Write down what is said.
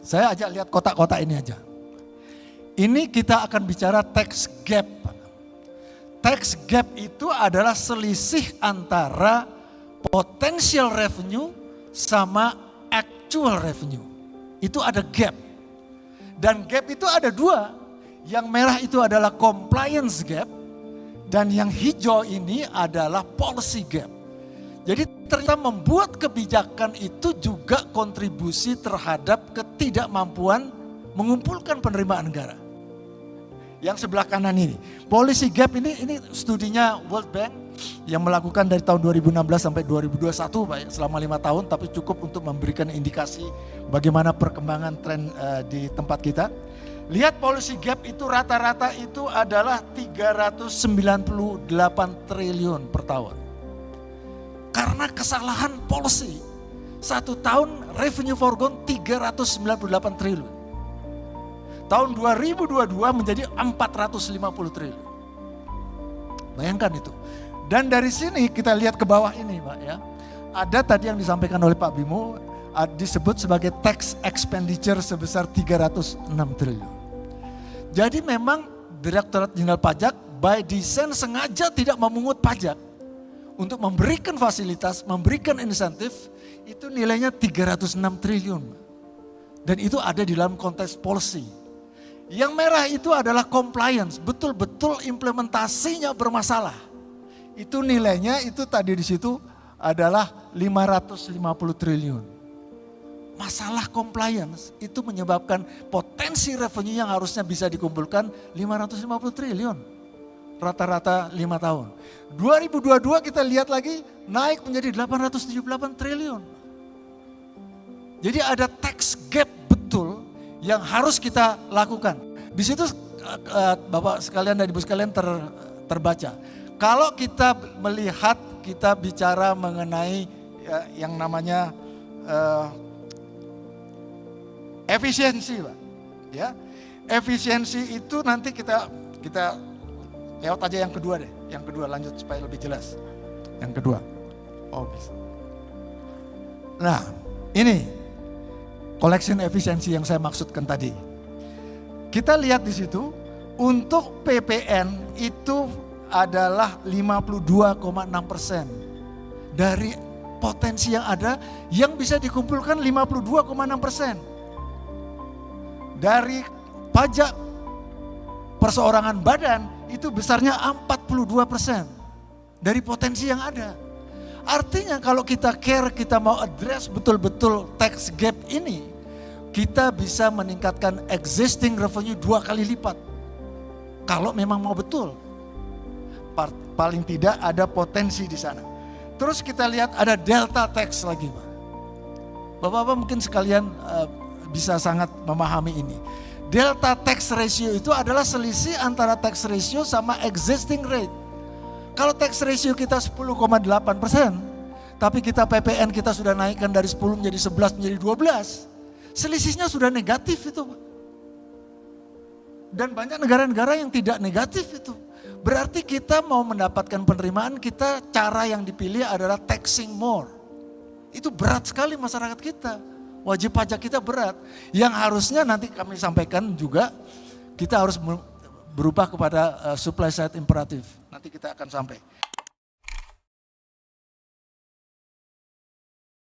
Saya ajak lihat kotak-kotak ini aja. Ini kita akan bicara tax gap. Tax gap itu adalah selisih antara potential revenue sama actual revenue. Itu ada gap. Dan gap itu ada dua. Yang merah itu adalah compliance gap. Dan yang hijau ini adalah policy gap. Jadi ternyata membuat kebijakan itu juga kontribusi terhadap ketidakmampuan mengumpulkan penerimaan negara. Yang sebelah kanan ini, policy gap ini studinya World Bank yang melakukan dari tahun 2016 sampai 2021 Pak, selama 5 tahun, tapi cukup untuk memberikan indikasi bagaimana perkembangan tren di tempat kita. Lihat policy gap itu rata-rata itu adalah 398 triliun per tahun. Karena kesalahan policy. 1 tahun revenue foregone 398 triliun. Tahun 2022 menjadi 450 triliun. Bayangkan itu. Dan dari sini kita lihat ke bawah ini Pak ya. Ada tadi yang disampaikan oleh Pak Bimo, disebut sebagai tax expenditure sebesar 306 triliun. Jadi memang Direktorat Jenderal Pajak by design sengaja tidak memungut pajak. Untuk memberikan fasilitas, memberikan insentif, itu nilainya 306 triliun. Dan itu ada di dalam konteks policy. Yang merah itu adalah compliance, betul-betul implementasinya bermasalah. Itu nilainya itu tadi di situ adalah 550 triliun. Masalah compliance itu menyebabkan potensi revenue yang harusnya bisa dikumpulkan 550 triliun. Rata-rata 5 tahun. 2022 kita lihat lagi naik menjadi 878 triliun. Jadi ada tax gap betul yang harus kita lakukan. Di situ Bapak sekalian dan Ibu sekalian terbaca. Kalau kita melihat, kita bicara mengenai yang namanya efisiensi Pak. Ya, efisiensi itu nanti kita lewat aja yang kedua deh. Yang kedua lanjut supaya lebih jelas. Yang kedua. Oh bisa. Nah ini collection efisiensi yang saya maksudkan tadi. Kita lihat di situ untuk PPN itu adalah 52,6% dari potensi yang ada yang bisa dikumpulkan 52,6%. Dari pajak perseorangan badan itu besarnya 42% dari potensi yang ada. Artinya kalau kita care, kita mau address betul-betul tax gap ini, kita bisa meningkatkan existing revenue 2 kali lipat. Kalau memang mau betul. Paling tidak ada potensi di sana. Terus kita lihat ada delta tax lagi Pak. Bapak-bapak mungkin sekalian bisa sangat memahami ini. Delta tax ratio itu adalah selisih antara tax ratio sama existing rate. Kalau tax ratio kita 10,8%, tapi kita PPN kita sudah naikkan dari 10 menjadi 11 menjadi 12, selisihnya sudah negatif itu. Dan banyak negara-negara yang tidak negatif itu. Berarti kita mau mendapatkan penerimaan kita, cara yang dipilih adalah taxing more. Itu berat sekali masyarakat kita. Wajib pajak kita berat. Yang harusnya nanti kami sampaikan juga, kita harus berubah kepada supply side imperatif. Nanti kita akan sampai.